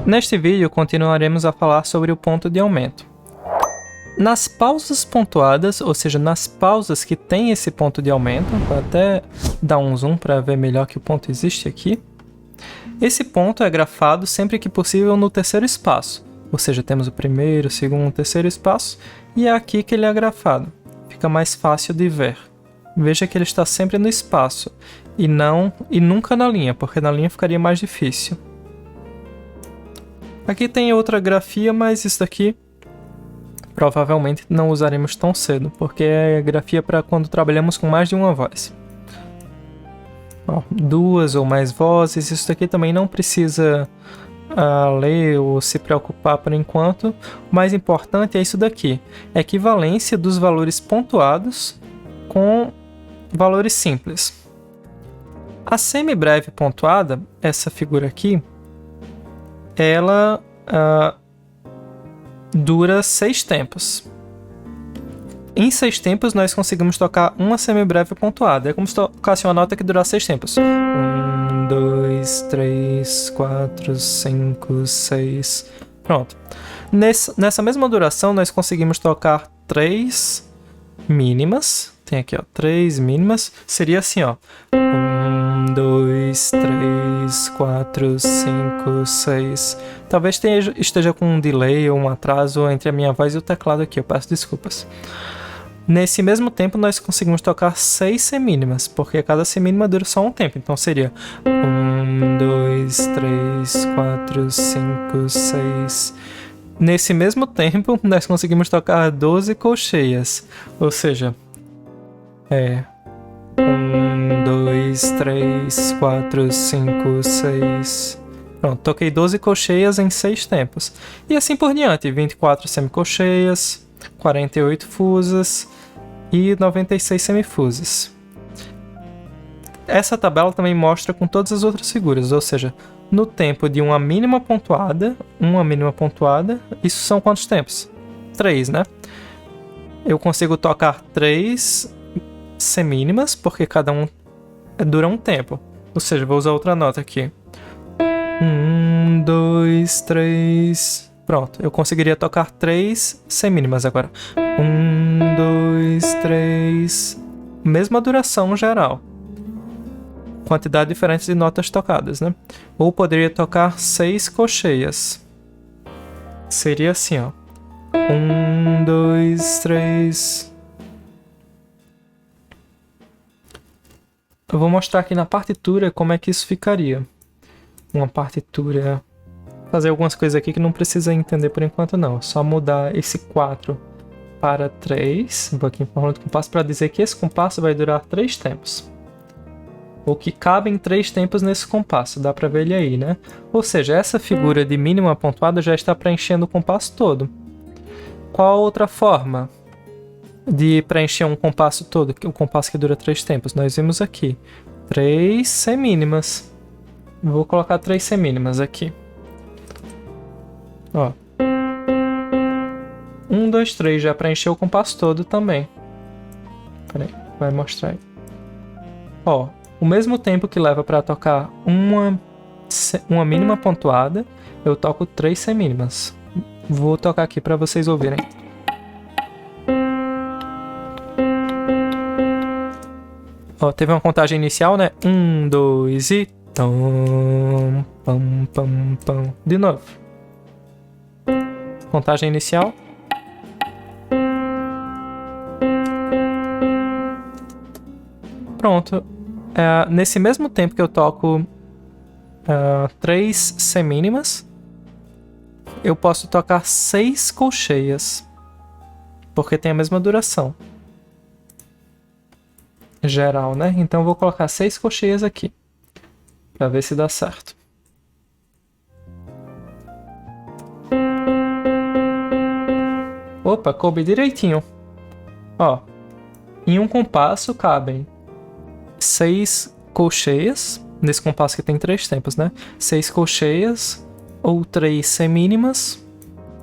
Neste vídeo, continuaremos a falar sobre o ponto de aumento. Nas pausas pontuadas, ou seja, nas pausas que tem esse ponto de aumento, vou até dar um zoom para ver melhor que o ponto existe aqui. Esse ponto é grafado sempre que possível no terceiro espaço, ou seja, temos o primeiro, segundo, terceiro espaço, e é aqui que ele é grafado. Fica mais fácil de ver. Veja que ele está sempre no espaço, e nunca na linha, porque na linha ficaria mais difícil. Aqui tem outra grafia, mas isso daqui provavelmente não usaremos tão cedo, porque é grafia para quando trabalhamos com mais de uma voz. Ó, duas ou mais vozes, isso daqui também não precisa ler ou se preocupar por enquanto. O mais importante é isso daqui, equivalência dos valores pontuados com valores simples. A semibreve pontuada, essa figura aqui, ela dura 6 tempos. Em 6 tempos, nós conseguimos tocar uma semibreve pontuada. É como se tocasse uma nota que durasse 6 tempos. 1, 2, 3, 4, 5, 6... Pronto. Nessa mesma duração, nós conseguimos tocar 3 mínimas. Tem aqui, ó, 3 mínimas. Seria assim, ó. 1, 2, 3, 4, 5, 6... Talvez esteja com um delay ou um atraso entre a minha voz e o teclado aqui, eu peço desculpas. Nesse mesmo tempo, nós conseguimos tocar 6 semínimas, porque cada semínima dura só um tempo. Então seria 1, 2, 3, 4, 5, 6... Nesse mesmo tempo, nós conseguimos tocar 12 colcheias, ou seja, 1, 2, 3, 4, 5, 6... Pronto, toquei 12 colcheias em 6 tempos. E assim por diante, 24 semicolcheias, 48 fusas e 96 semifusas. Essa tabela também mostra com todas as outras figuras, ou seja, no tempo de uma mínima pontuada, isso são quantos tempos? 3, né? Eu consigo tocar 3 semínimas, porque cada um dura um tempo. Ou seja, vou usar outra nota aqui. 1, 2, 3... Pronto, eu conseguiria tocar 3 semínimas agora. 1, 2, 3... Mesma duração geral. Quantidade diferente de notas tocadas, né? Ou poderia tocar 6 colcheias. Seria assim, ó. 1, 2, 3... Eu vou mostrar aqui na partitura como é que isso ficaria. Uma partitura, fazer algumas coisas aqui que não precisa entender por enquanto não, só mudar esse 4 para 3, vou aqui em forma de compasso para dizer que esse compasso vai durar 3 tempos, ou que cabem 3 tempos nesse compasso, dá para ver ele aí, né? Ou seja, essa figura de mínima pontuada já está preenchendo o compasso todo. Qual outra forma de preencher um compasso todo, o compasso que dura 3 tempos? Nós vimos aqui, 3 semínimas. Vou colocar 3 semínimas aqui. Ó. 1, 2, 3, já preencheu o compasso todo também. Peraí, vai mostrar aí. Ó, o mesmo tempo que leva para tocar uma mínima pontuada, eu toco 3 semínimas. Vou tocar aqui para vocês ouvirem. Ó, teve uma contagem inicial, né? 1, 2 e... Tom, pam, pam, pam. De novo. Contagem inicial. Pronto. Nesse mesmo tempo que eu toco 3 semínimas, eu posso tocar 6 colcheias, porque tem a mesma duração geral, né? Então eu vou colocar 6 colcheias aqui, para ver se dá certo. Opa, coube direitinho. Ó, em um compasso cabem 6 colcheias, nesse compasso que tem 3 tempos, né? 6 colcheias, ou 3 semínimas,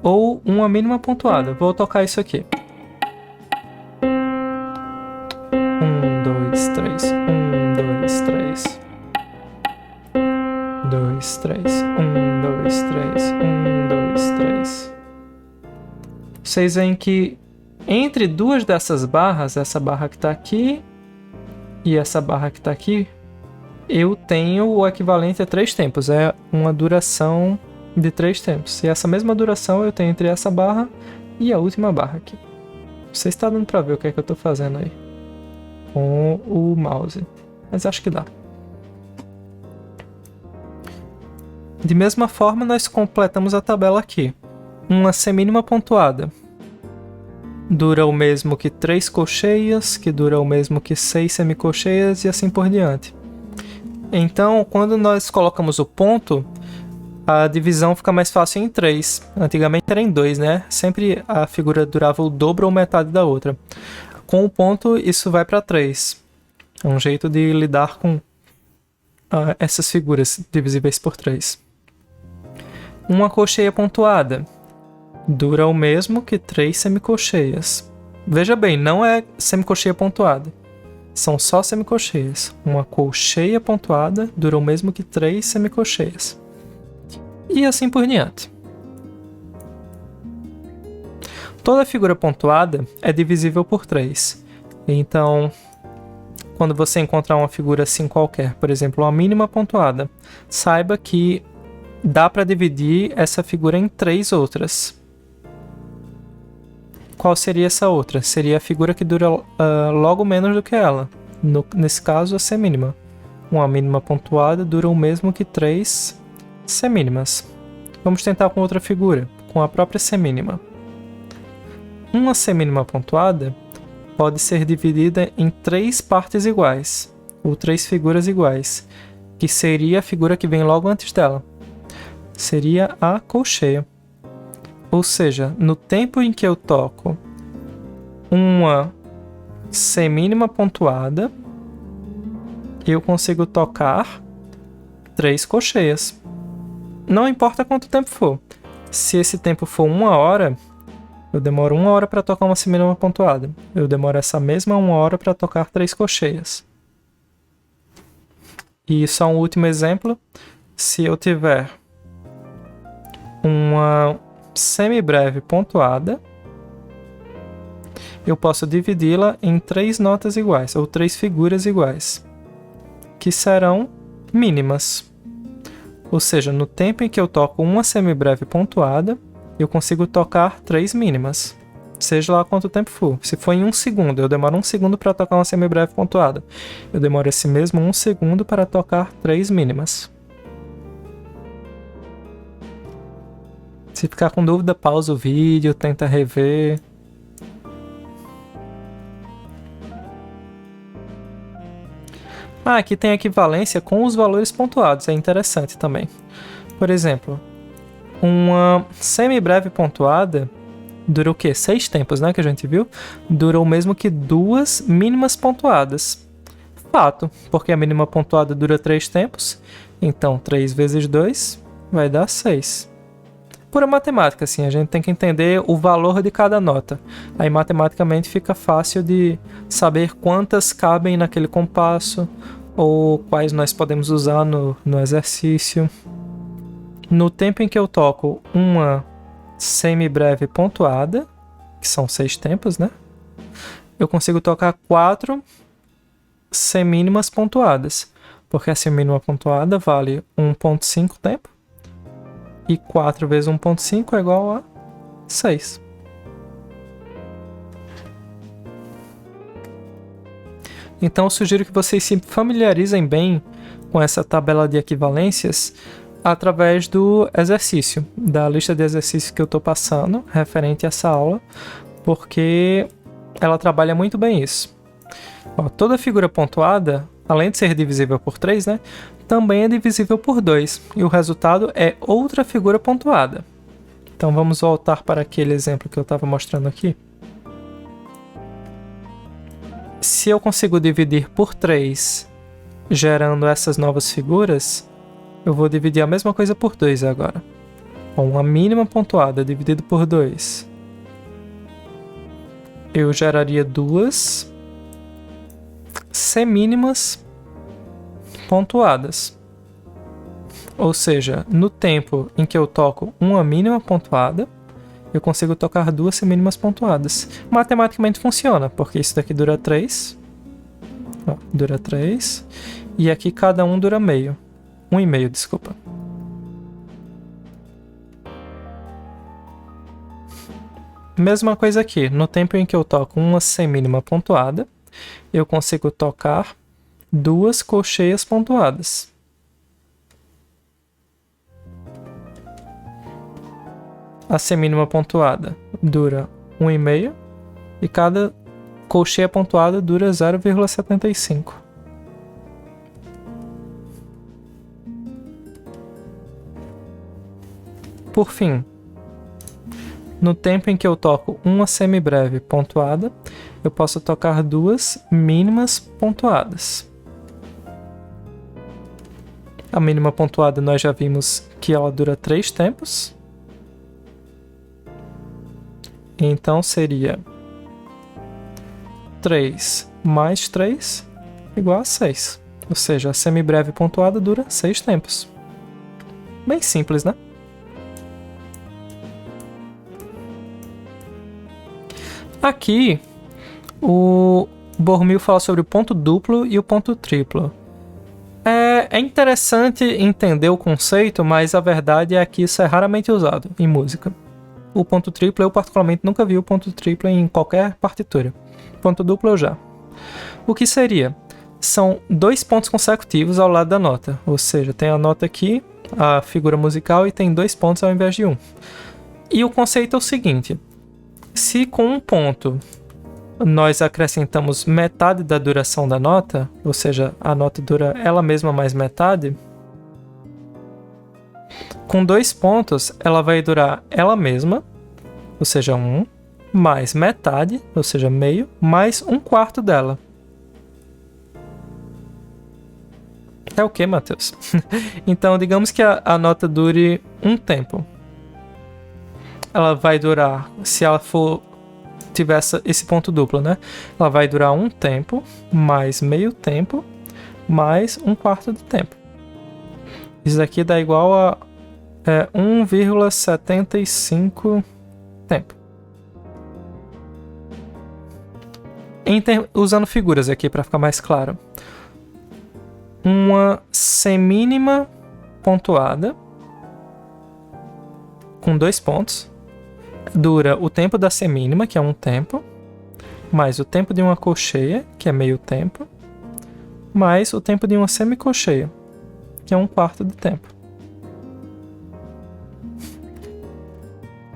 ou uma mínima pontuada. Vou tocar isso aqui. 1, 2, 3, 1, 2, 3. 2, 3. 1, 2, 3. 1, 2, 3. Vocês veem que entre duas dessas barras, essa barra que está aqui e essa barra que está aqui, eu tenho o equivalente a 3 tempos. É uma duração de 3 tempos. E essa mesma duração eu tenho entre essa barra e a última barra aqui. Você está dando para ver o que é que eu estou fazendo aí com o mouse. Mas acho que dá. De mesma forma, nós completamos a tabela aqui. Uma semínima pontuada dura o mesmo que 3 colcheias, que dura o mesmo que 6 semicolcheias e assim por diante. Então, quando nós colocamos o ponto, a divisão fica mais fácil em 3. Antigamente era em 2, né? Sempre a figura durava o dobro ou metade da outra. Com o ponto, isso vai para 3. É um jeito de lidar com essas figuras divisíveis por 3. Uma colcheia pontuada dura o mesmo que 3 semicolcheias. Veja bem, não é semicolcheia pontuada. São só semicolcheias. Uma colcheia pontuada dura o mesmo que 3 semicolcheias. E assim por diante. Toda figura pontuada é divisível por 3. Então, quando você encontrar uma figura assim qualquer, por exemplo, uma mínima pontuada, saiba que dá para dividir essa figura em 3 outras. Qual seria essa outra? Seria a figura que dura logo menos do que ela. Nesse caso, a semínima. Uma mínima pontuada dura o mesmo que 3 semínimas. Vamos tentar com outra figura, com a própria semínima. Uma semínima pontuada pode ser dividida em 3 partes iguais, ou 3 figuras iguais, que seria a figura que vem logo antes dela. Seria a colcheia. Ou seja, no tempo em que eu toco uma semínima pontuada, eu consigo tocar 3 colcheias. Não importa quanto tempo for. Se esse tempo for 1 hora, eu demoro 1 hora para tocar uma semínima pontuada. Eu demoro essa mesma 1 hora para tocar 3 colcheias. E só um último exemplo. Se eu tiver uma semibreve pontuada, eu posso dividi-la em 3 notas iguais, ou 3 figuras iguais, que serão mínimas. Ou seja, no tempo em que eu toco uma semibreve pontuada, eu consigo tocar 3 mínimas, seja lá quanto tempo for. Se for em 1 segundo, eu demoro 1 segundo para tocar uma semibreve pontuada. Eu demoro esse mesmo 1 segundo para tocar 3 mínimas. Se ficar com dúvida, pausa o vídeo, tenta rever. Aqui tem equivalência com os valores pontuados, é interessante também. Por exemplo, uma semibreve pontuada dura o quê? 6 tempos, né, que a gente viu? Dura o mesmo que 2 mínimas pontuadas. Fato, porque a mínima pontuada dura 3 tempos, então 3 vezes 2 vai dar 6. Pura matemática, assim, a gente tem que entender o valor de cada nota. Aí matematicamente fica fácil de saber quantas cabem naquele compasso ou quais nós podemos usar no exercício. No tempo em que eu toco uma semibreve pontuada, que são 6 tempos, né? Eu consigo tocar 4 semínimas pontuadas, porque a semínima pontuada vale 1,5 tempo. E 4 vezes 1,5 é igual a 6. Então, eu sugiro que vocês se familiarizem bem com essa tabela de equivalências através do exercício, da lista de exercícios que eu estou passando referente a essa aula, porque ela trabalha muito bem isso. Ó, toda figura pontuada, além de ser divisível por 3, né, também é divisível por 2, e o resultado é outra figura pontuada. Então vamos voltar para aquele exemplo que eu estava mostrando aqui. Se eu consigo dividir por 3, gerando essas novas figuras, eu vou dividir a mesma coisa por 2 agora. Com uma mínima pontuada dividido por 2, eu geraria 2 semínimas pontuadas. Ou seja, no tempo em que eu toco uma mínima pontuada, eu consigo tocar duas semínimas pontuadas. Matematicamente funciona, porque isso daqui dura 3. Ó, dura 3. E aqui cada um dura meio. 1,5, desculpa. Mesma coisa aqui. No tempo em que eu toco uma semínima pontuada, eu consigo tocar duas colcheias pontuadas. A semínima pontuada dura 1,5 e cada colcheia pontuada dura 0,75. Por fim, no tempo em que eu toco uma semibreve pontuada, eu posso tocar duas mínimas pontuadas. A mínima pontuada nós já vimos que ela dura 3 tempos. Então seria 3 mais 3 igual a 6. Ou seja, a semibreve pontuada dura 6 tempos. Bem simples, né? Aqui, o Borromeo fala sobre o ponto duplo e o ponto triplo. É interessante entender o conceito, mas a verdade é que isso é raramente usado em música. O ponto triplo, eu particularmente nunca vi o ponto triplo em qualquer partitura. Ponto duplo eu já. O que seria? São 2 pontos consecutivos ao lado da nota. Ou seja, tem a nota aqui, a figura musical, e tem 2 pontos ao invés de 1. E o conceito é o seguinte. Se com um ponto nós acrescentamos metade da duração da nota, ou seja, a nota dura ela mesma mais metade, com 2 pontos ela vai durar ela mesma, ou seja, 1, mais metade, ou seja, meio, mais 1/4 dela. É o que, Matheus? Então, digamos que a nota dure um tempo. Ela vai durar, se ela tiver esse ponto duplo, né? Ela vai durar um tempo, mais meio tempo, mais 1/4 do tempo. Isso daqui dá igual a 1,75 tempo. Usando figuras aqui para ficar mais claro. Uma semínima pontuada com 2 pontos dura o tempo da semínima, que é um tempo, mais o tempo de uma colcheia, que é meio tempo, mais o tempo de uma semicolcheia, que é 1/4 do tempo.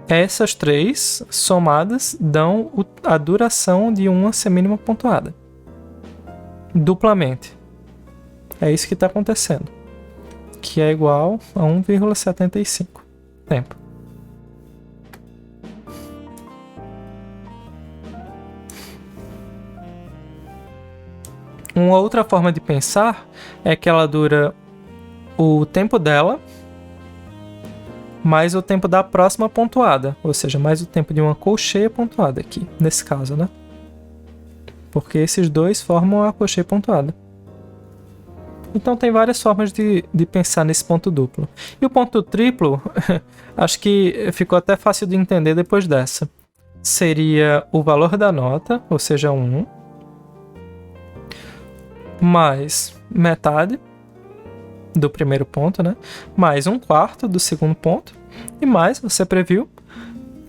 Essas 3 somadas dão a duração de uma semínima pontuada. Duplamente. É isso que está acontecendo. Que é igual a 1,75 tempo. Uma outra forma de pensar é que ela dura o tempo dela mais o tempo da próxima pontuada, ou seja, mais o tempo de uma colcheia pontuada aqui, nesse caso, né? Porque esses dois formam a colcheia pontuada. Então tem várias formas de pensar nesse ponto duplo. E o ponto triplo, acho que ficou até fácil de entender depois dessa. Seria o valor da nota, ou seja, 1, mais metade do primeiro ponto, né? Mais 1/4 do segundo ponto e mais, você previu,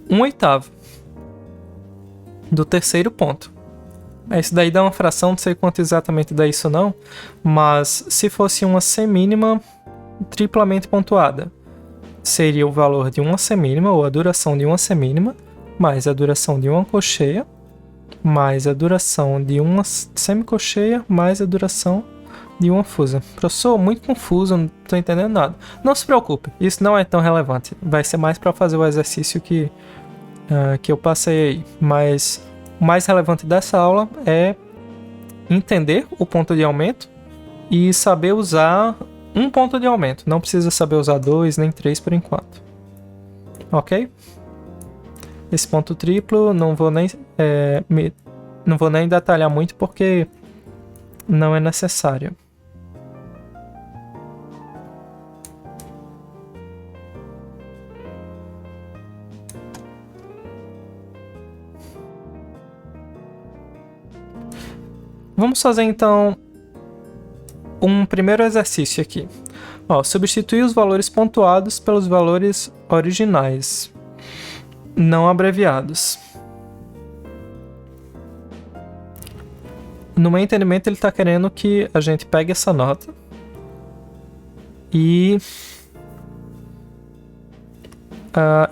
1/8 do terceiro ponto. Isso daí dá uma fração, não sei quanto exatamente dá isso não, mas se fosse uma semínima triplamente pontuada, seria o valor de uma semínima, ou a duração de uma semínima, mais a duração de uma colcheia, mais a duração de uma semicolcheia, mais a duração de uma fusa. Professor, muito confuso, não estou entendendo nada. Não se preocupe, isso não é tão relevante. Vai ser mais para fazer o exercício que eu passei aí. Mas o mais relevante dessa aula é entender o ponto de aumento e saber usar um ponto de aumento. Não precisa saber usar 2 nem 3 por enquanto. Ok? Esse ponto triplo não vou nem detalhar muito porque não é necessário. Vamos fazer então um primeiro exercício aqui. Ó, substituir os valores pontuados pelos valores originais, não abreviados. No meu entendimento, ele está querendo que a gente pegue essa nota e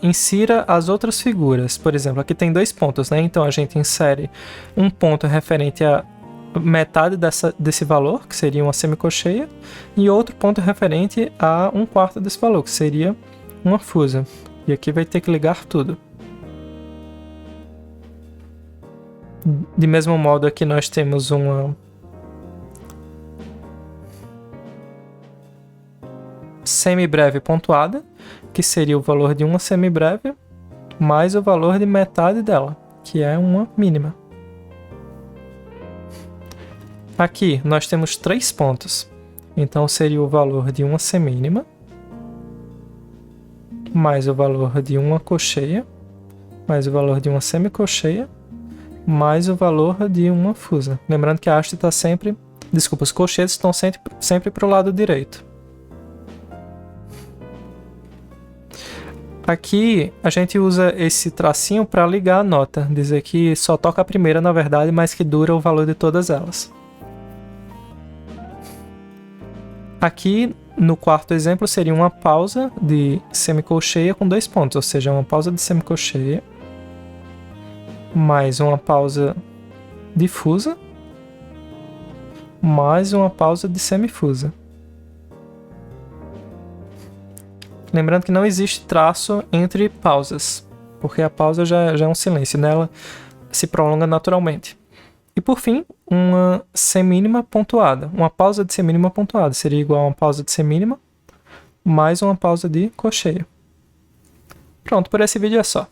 insira as outras figuras. Por exemplo, aqui tem 2 pontos, né? Então a gente insere um ponto referente a metade desse valor, que seria uma semicolcheia, e outro ponto referente a 1/4 desse valor, que seria uma fusa. E aqui vai ter que ligar tudo. De mesmo modo, aqui nós temos uma semibreve pontuada, que seria o valor de uma semibreve, mais o valor de metade dela, que é uma mínima. Aqui nós temos 3 pontos, então seria o valor de uma semínima, mais o valor de uma colcheia, mais o valor de uma semicolcheia, mais o valor de uma fusa. Lembrando que a haste está sempre... Desculpa, os colchetes estão sempre para o lado direito. Aqui a gente usa esse tracinho para ligar a nota, dizer que só toca a primeira na verdade, mas que dura o valor de todas elas. Aqui no quarto exemplo seria uma pausa de semicolcheia com 2 pontos, ou seja, uma pausa de semicolcheia mais uma pausa difusa mais uma pausa de semifusa. Lembrando que não existe traço entre pausas, porque a pausa já é um silêncio, nela se prolonga naturalmente. E por fim, uma semínima pontuada. Uma pausa de semínima pontuada seria igual a uma pausa de semínima mais uma pausa de colcheia. Pronto, por esse vídeo é só.